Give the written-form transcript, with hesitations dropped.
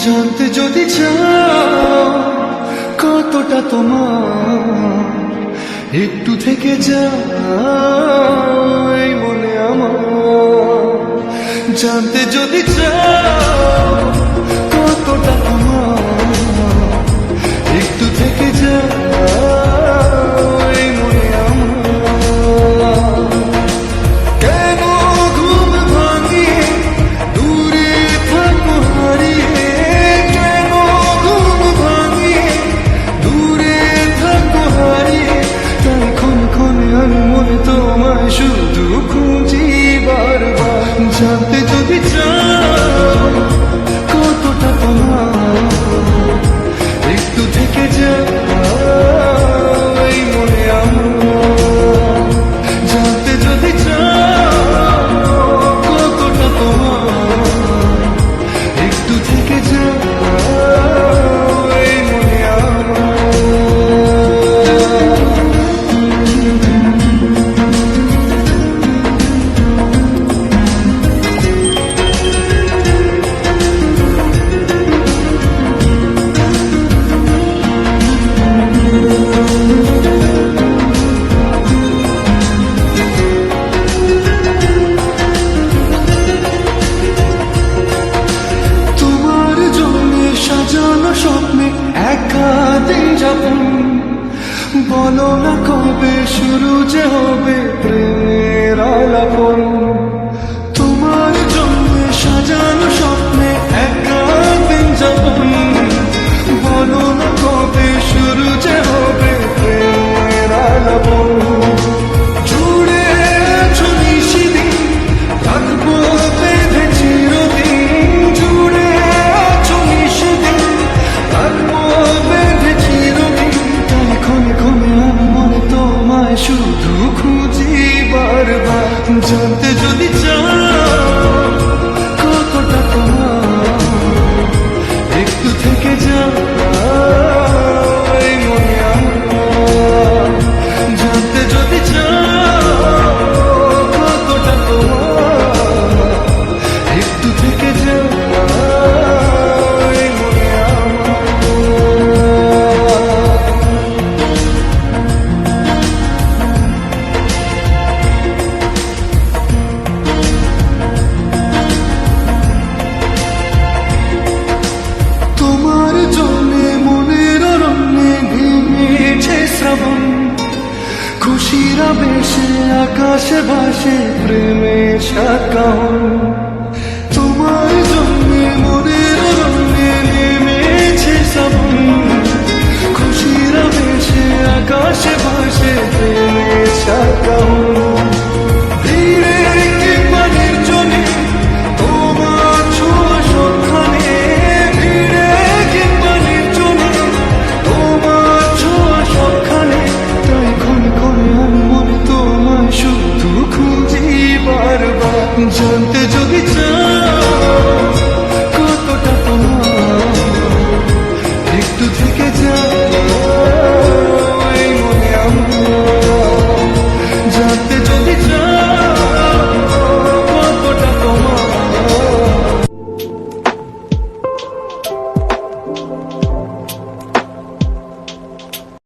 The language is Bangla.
জানতে যদি চাও কতটা তোমার, একটু থেকে যাও এই মনে আমার। জানতে যদি চাও কতটা তোমার, একটু থেকে যাও এই মনে আমার। কেন ঘুম ভাঙিয়ে দূরে থাকো হারিয়ে, কেন ঘুম ভাঙিয়ে দূরে থাকো হারিয়ে, তাই ক্ষণে ক্ষণে আমি মনে তোমায় শুধু খুঁজি বারবার। জানতে যদি চাও কতটা তোমার, একটু থেকে যাও এই মনে আমার। জানতে যদি চাও কতটা তোমার, একটু থেকে যাও এই মনে আমার। সাজানো স্বপ্নে একা দিন যাপন, বলো না কবে শুরু যে হবে প্রেমের আলাপন। তোমার জন্য সাজানো স্বপ্নে একা দিন যাপন, বলো না কবে শুরু যে হবে প্রেমের আলাপন। জুড়ে আছো নিশিদিন, রাখবো বেঁধে চিরদিন। জুড়ে আছো নিশিদিন, রাখবো বেঁধে চিরদিন। তাই ক্ষণে ক্ষণে আমি মনে তোমায় শুধু খুঁজি বারবার। জানতে যদি চাও কতটা তোমার, একটু থেকে যাও এই মনে আমার। জানতে যদি চাও কতটা তোমার, একটু থেকে যাও এই মনে আমার। তোমার জন্যে মনের অরণ্যে ঘেমেছে শ্রাবণ, খুশিরা বেশে আকাশে ভাসে প্রেমের সাকান। তোমার জন্যে মনের অরণ্যে নেমেছে শ্রাবণ, খুশিরা বেশে আকাশে ভাসে প্রেমের সাকান। ভিড়ে কিংবা নির্জনে তোমার ছোঁয়া সন্ধানে, ভিড়ে কিংবা নির্জনে তোমার ছোঁয়া সন্ধানে। তাই ক্ষণে ক্ষণে আমি মনে তোমায় শুধু খুঁজি বারবার। জানতে যদি